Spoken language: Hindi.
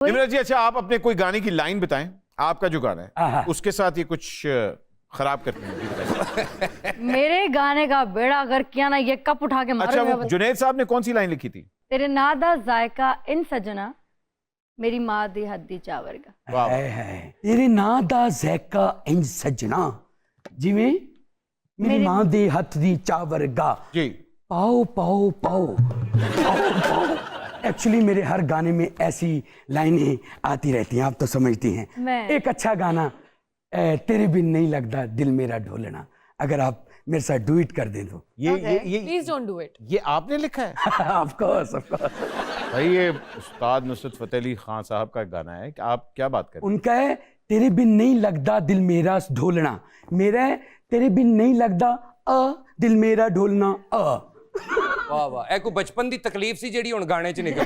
इमरान जी, अच्छा आप अपने कोई गाने की लाइन बताएं, आपका जो गाना है उसके साथ ये कुछ खराब करते हैं। मेरे गाने का बेड़ा अगर किया ना ये कप उठा के मारो। अच्छा, वो जुनैद साहब ने कौन सी लाइन लिखी थी? तेरे नादा जायका इन सजना मेरी माँ दी हद्दी चावर का। वाह। तेरे नां दा ज़ैका इंज सजना जिवें मेरी मां दे हथ दी चावर गा। जी। पाओ पाओ पाओ पाओ पाओ। एक्चुअली मेरे हर गाने में ऐसी लाइनें आती रहती हैं, आप तो समझती हैं। एक अच्छा गाना तेरे बिन नहीं लगता दिल मेरा ढोलना, अगर आप मेरे साथ डुएट कर दें तो। ये प्लीज डोंट डू इट। ये आपने लिखा है? ऑफ कोर्स भाई ये उस्ताद नुसरत फतेह अली खान साहब का गाना है कि आप क्या बात कर रहे हैं? उनका है तेरे बिन नहीं लगता दिल मेरा ढोलना, मेरा है तेरे बिन नहीं लगता दिल मेरा ढोलना। वाह वाह, ए कोई बचपन दी तकलीफ सी जेड़ी हुण गाने च निकल